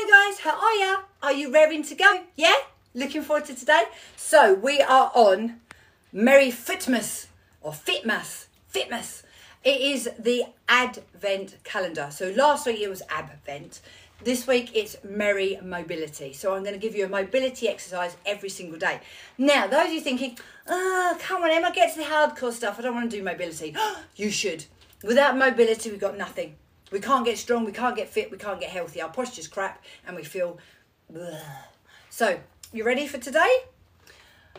morning guys, how are ya? Are you raring to go? Yeah? Looking forward to today? So we are on Merry FITMAS or FITMAS. It is the Advent calendar. So last week it was Advent. This week it's Merry Mobility. So I'm going to give you a mobility exercise every single day. Now, those of you thinking, oh, come on Emma, get to the hardcore stuff. I don't want to do mobility. You should. Without mobility, we've got nothing. We can't get strong, we can't get fit, we can't get healthy. Our posture's crap and we feel bleh. So, you ready for today?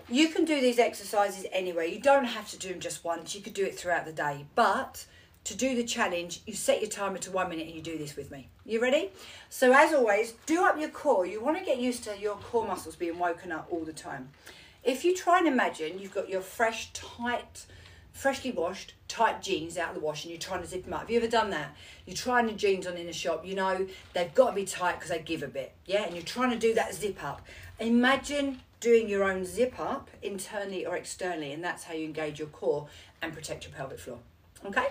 You can do these exercises anywhere. You don't have to do them just once. You could do it throughout the day. But to do the challenge, you set your timer to 1 minute and you do this with me. You ready? So as always, do up your core. You want to get used to your core muscles being woken up all the time. If you try and imagine you've got your fresh, tight, freshly washed, tight jeans out of the wash and you're trying to zip them up. Have you ever done that? You're trying the jeans on in a shop. You know they've got to be tight because they give a bit. Yeah, and you're trying to do that zip up. Imagine doing your own zip up internally or externally, and that's how you engage your core and protect your pelvic floor. Okay?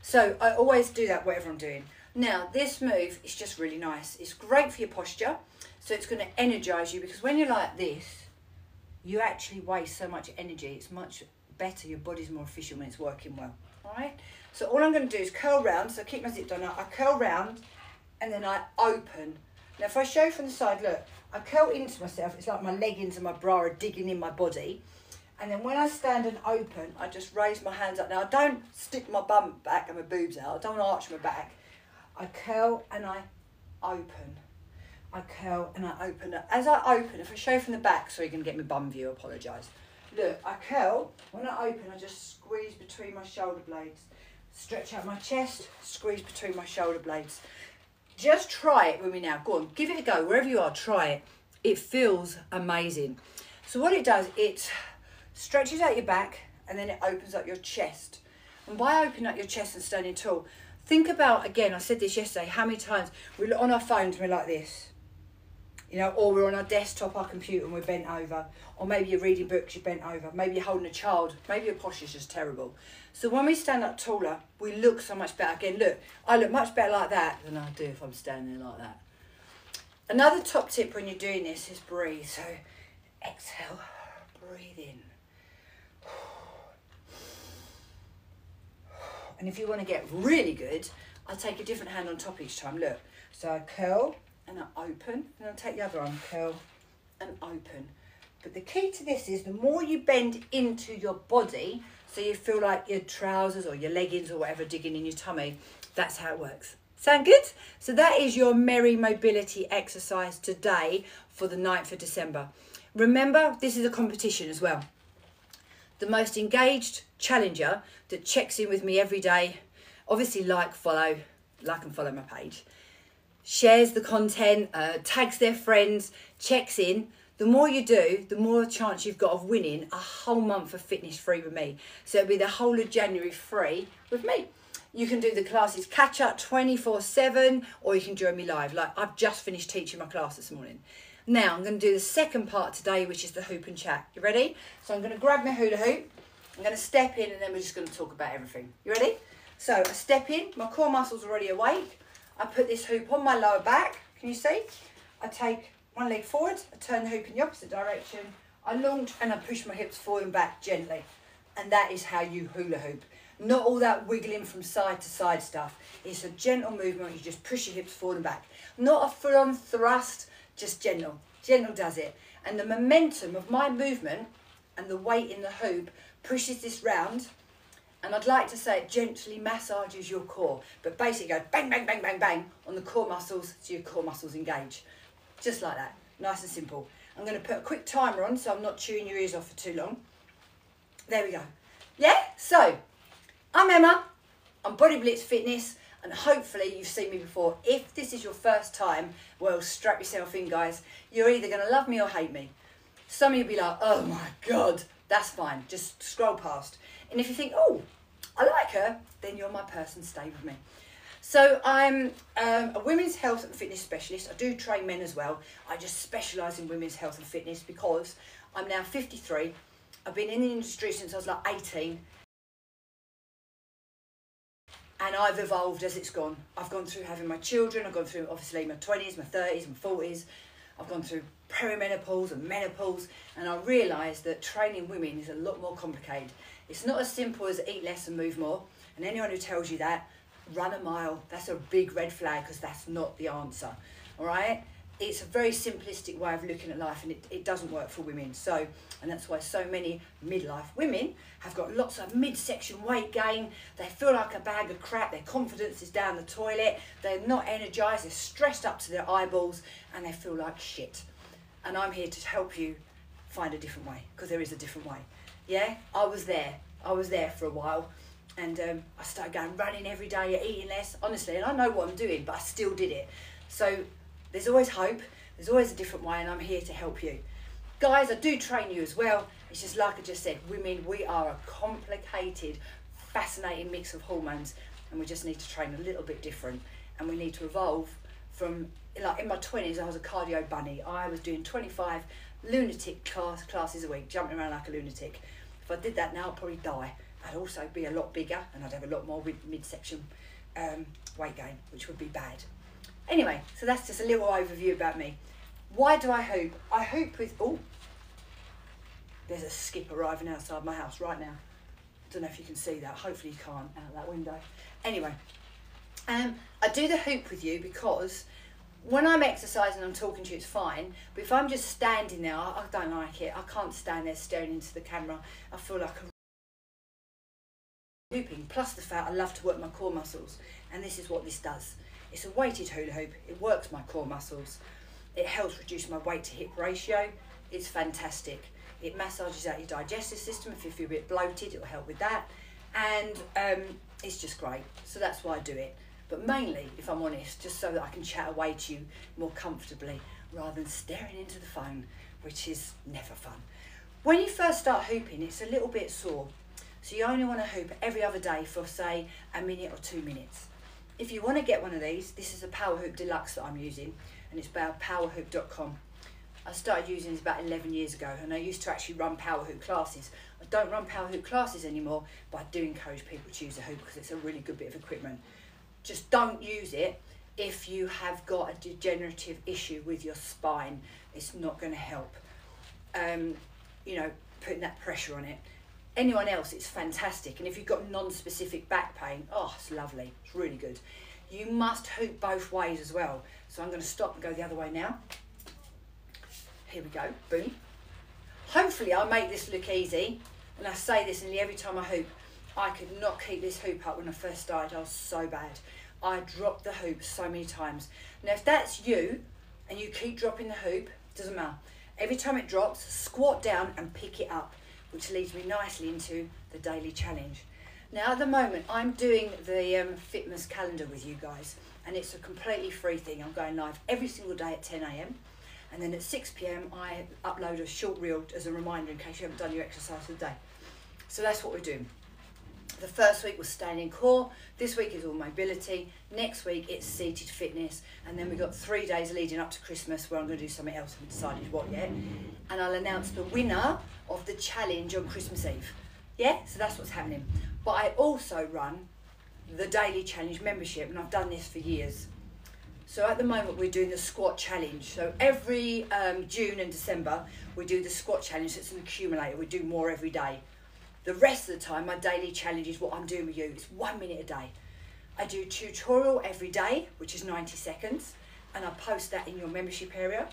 So I always do that whatever I'm doing. Now, this move is just really nice. It's great for your posture. So it's going to energize you because when you're like this, you actually waste so much energy. It's much better, your body's more efficient when it's working well. All right, so all I'm going to do is curl round. So keep my zip done up. I curl round and then I open. Now if I show you from the side, look, I curl into myself. It's like my leggings and my bra are digging in my body, and then when I stand and open, I just raise my hands up. Now I don't stick my bum back and my boobs out. I don't arch my back. I curl and I open. I curl and I open. As I open, if I show you from the back, so you're going to get my bum view, I apologise. Look, I curl. When I open, I just squeeze between my shoulder blades. Stretch out my chest, squeeze between my shoulder blades. Just try it with me now. Go on, give it a go. Wherever you are, try it. It feels amazing. So what it does, it stretches out your back and then it opens up your chest. And by opening up your chest and standing tall, think about, again, I said this yesterday, how many times we look on our phones and we're like this. You know, or we're on our desktop, our computer, and we're bent over. Or maybe you're reading books, you're bent over. Maybe you're holding a child. Maybe your posture's just terrible. So when we stand up taller, we look so much better. Again, look, I look much better like that than I do if I'm standing there like that. Another top tip when you're doing this is breathe. So exhale, breathe in. And if you want to get really good, I'll take a different hand on top each time. Look, so I curl and I open, and I'll take the other arm, curl and open. But the key to this is the more you bend into your body, so you feel like your trousers or your leggings or whatever digging in your tummy, that's how it works. Sound good? So that is your Merry Mobility exercise today for the 9th of December. Remember, this is a competition as well. The most engaged challenger that checks in with me every day, obviously like and follow my page, shares the content, tags their friends, checks in. The more you do, the more chance you've got of winning a whole month of fitness free with me. So it'll be the whole of January free with me. You can do the classes catch up 24/7, or you can join me live. Like I've just finished teaching my class this morning. Now I'm going to do the second part today, which is the hoop and chat. You ready? So I'm going to grab my hula hoop. I'm going to step in and then we're just going to talk about everything. You ready? So I step in, my core muscles are already awake. I put this hoop on my lower back. Can you see? I take one leg forward, I turn the hoop in the opposite direction, I launch and I push my hips forward and back gently. And that is how you hula hoop. Not all that wiggling from side to side stuff. It's a gentle movement, you just push your hips forward and back. Not a full-on thrust, just gentle. Gentle does it. And the momentum of my movement and the weight in the hoop pushes this round. And I'd like to say it gently massages your core, but basically go bang, bang, bang, bang, bang on the core muscles so your core muscles engage. Just like that, nice and simple. I'm going to put a quick timer on so I'm not chewing your ears off for too long. There we go. Yeah, so I'm Emma, I'm Body Blitz Fitness, and hopefully you've seen me before. If this is your first time, well, strap yourself in, guys. You're either going to love me or hate me. Some of you will be like, oh my God, that's fine. Just scroll past. And if you think, oh, I like her, then you're my person, stay with me. So I'm a women's health and fitness specialist. I do train men as well. I just specialise in women's health and fitness because I'm now 53. I've been in the industry since I was like 18. And I've evolved as it's gone. I've gone through having my children, I've gone through obviously my 20s, my 30s, my 40s. I've gone through perimenopause and menopause, and I realised that training women is a lot more complicated. It's not as simple as eat less and move more. And anyone who tells you that, run a mile. That's a big red flag, because that's not the answer. All right? It's a very simplistic way of looking at life, and it doesn't work for women. So, and that's why so many midlife women have got lots of midsection weight gain. They feel like a bag of crap. Their confidence is down the toilet. They're not energised. They're stressed up to their eyeballs, and they feel like shit. And I'm here to help you find a different way, because there is a different way. Yeah, I was there for a while, and I started going running every day, eating less, honestly, and I know what I'm doing, but I still did it. So there's always hope, there's always a different way, and I'm here to help you. Guys, I do train you as well. It's just like I just said, women, we are a complicated, fascinating mix of hormones, and we just need to train a little bit different, and we need to evolve from, like in my 20s, I was a cardio bunny. I was doing 25 lunatic classes a week, jumping around like a lunatic. If I did that now, I'd probably die. I'd also be a lot bigger, and I'd have a lot more midsection weight gain, which would be bad. Anyway, so that's just a little overview about me. Why do I hoop? I hoop with, oh, there's a skip arriving outside my house right now. I don't know if you can see that. Hopefully you can't out that window. Anyway, I do the hoop with you because when I'm exercising and I'm talking to you, it's fine. But if I'm just standing there, I don't like it. I can't stand there staring into the camera. I feel like a hooping. Plus the fact I love to work my core muscles. And this is what this does. It's a weighted hula hoop. It works my core muscles. It helps reduce my weight to hip ratio. It's fantastic. It massages out your digestive system. If you feel a bit bloated, it'll help with that. And it's just great. So that's why I do it. But mainly, if I'm honest, just so that I can chat away to you more comfortably rather than staring into the phone, which is never fun. When you first start hooping, it's a little bit sore. So you only want to hoop every other day for, say, a minute or 2 minutes. If you want to get one of these, this is a Power Hoop Deluxe that I'm using, and it's by powerhoop.com. I started using this about 11 years ago, and I used to actually run Power Hoop classes. I don't run Power Hoop classes anymore, but I do encourage people to use a hoop because it's a really good bit of equipment. Just don't use it if you have got a degenerative issue with your spine. It's not going to help, you know, putting that pressure on it. Anyone else, it's fantastic. And if you've got non-specific back pain, oh, it's lovely. It's really good. You must hoop both ways as well. So I'm going to stop and go the other way now. Here we go. Boom. Hopefully I'll make this look easy. And I say this nearly every time I hoop. I could not keep this hoop up when I first started. I was so bad. I dropped the hoop so many times. Now, if that's you and you keep dropping the hoop, doesn't matter. Every time it drops, squat down and pick it up, which leads me nicely into the daily challenge. Now, at the moment, I'm doing the FITMAS calendar with you guys, and it's a completely free thing. I'm going live every single day at 10 AM, and then at 6 PM, I upload a short reel as a reminder in case you haven't done your exercise for the day. So that's what we're doing. The first week was standing core, this week is all mobility, next week it's seated fitness, and then we've got 3 days leading up to Christmas where I'm going to do something else. I haven't decided what yet, and I'll announce the winner of the challenge on Christmas Eve. Yeah, so that's what's happening. But I also run the daily challenge membership, and I've done this for years. So at the moment we're doing the squat challenge. So every June and December we do the squat challenge. It's an accumulator, we do more every day. The rest of the time, my daily challenge is what I'm doing with you. It's 1 minute a day. I do a tutorial every day, which is 90 seconds, and I post that in your membership area,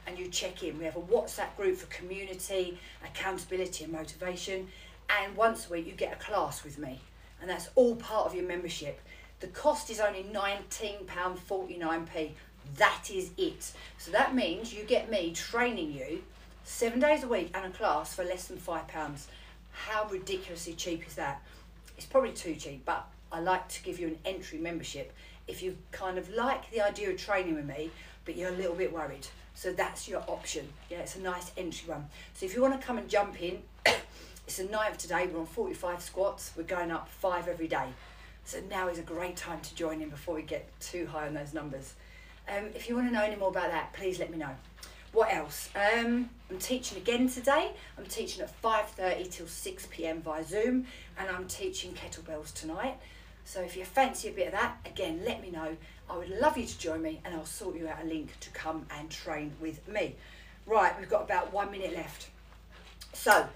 and you check in. We have a WhatsApp group for community, accountability and motivation, and once a week you get a class with me, and that's all part of your membership. The cost is only £19.49p. That is it. So that means you get me training you 7 days a week and a class for less than £5. How ridiculously cheap is that? It's probably too cheap, but I like to give you an entry membership if you kind of like the idea of training with me, but you're a little bit worried. So that's your option. Yeah, it's a nice entry one. So if you want to come and jump in, it's the 9th today. We're on 45 squats. We're going up 5 every day. So now is a great time to join in before we get too high on those numbers. If you want to know any more about that, please let me know. What else? I'm teaching again today. I'm teaching at 5:30 till 6 PM via Zoom, and I'm teaching kettlebells tonight. So if you fancy a bit of that, again, let me know. I would love you to join me and I'll sort you out a link to come and train with me. Right, we've got about 1 minute left. So,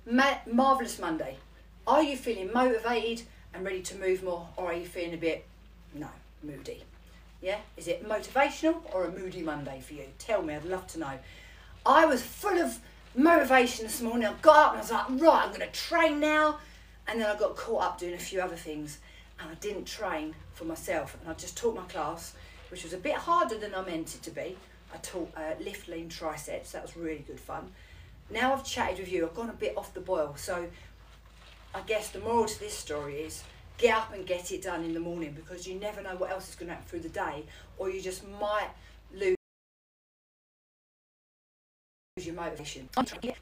marvellous Monday. Are you feeling motivated and ready to move more, or are you feeling a bit, no, moody? Yeah, is it motivational or a moody Monday for you? Tell me, I'd love to know. I was full of motivation this morning. I got up and I was like, right, I'm going to train now. And then I got caught up doing a few other things and I didn't train for myself. And I just taught my class, which was a bit harder than I meant it to be. I taught lift, lean, triceps. That was really good fun. Now I've chatted with you, I've gone a bit off the boil. So I guess the moral to this story is get up and get it done in the morning, because you never know what else is going to happen through the day, or you just might lose your motivation. It's going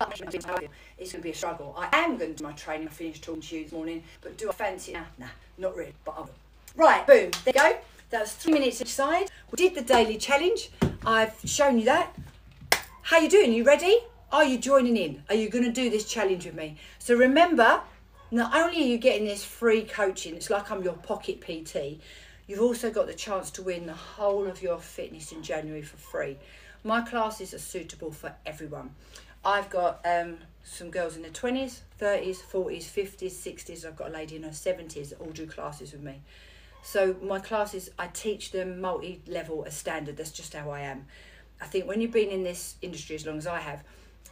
to be a struggle. I am going to do my training. I finished talking to you this morning, but do I fancy it now? Nah, not really, but I will. Right, boom, there you go. That was 3 minutes each side. We did the daily challenge. I've shown you that. How you doing? Are you ready? Are you joining in? Are you going to do this challenge with me? So remember, not only are you getting this free coaching, it's like I'm your pocket PT, you've also got the chance to win the whole of your fitness in January for free. My classes are suitable for everyone. I've got some girls in their 20s, 30s, 40s, 50s, 60s. I've got a lady in her 70s that all do classes with me. So my classes, I teach them multi-level as standard. That's just how I am. I think when you've been in this industry as long as I have,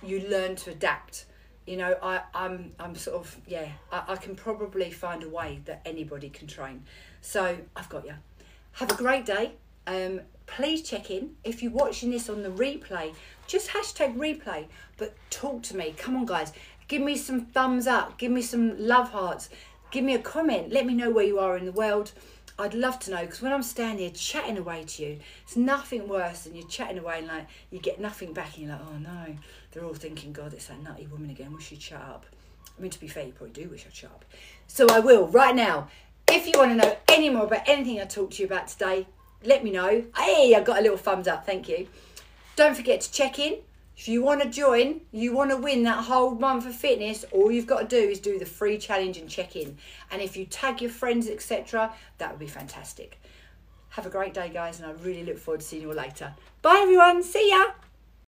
you learn to adapt. You know, I'm sort of, yeah, I can probably find a way that anybody can train. So I've got you. Have a great day. Please check in. If you're watching this on the replay, just hashtag replay, but talk to me. Come on, guys. Give me some thumbs up. Give me some love hearts. Give me a comment. Let me know where you are in the world. I'd love to know, because when I'm standing here chatting away to you, it's nothing worse than you're chatting away and like you get nothing back and you're like, oh no. They're all thinking, God, it's that nutty woman again. Wish she'd shut up. I mean, to be fair, you probably do wish I'd shut up. So I will right now. If you want to know any more about anything I talked to you about today, let me know. Hey, I got a little thumbs up. Thank you. Don't forget to check in. If you want to join, you want to win that whole month of fitness, all you've got to do is do the free challenge and check in. And if you tag your friends, etc., that would be fantastic. Have a great day, guys, and I really look forward to seeing you all later. Bye, everyone. See ya.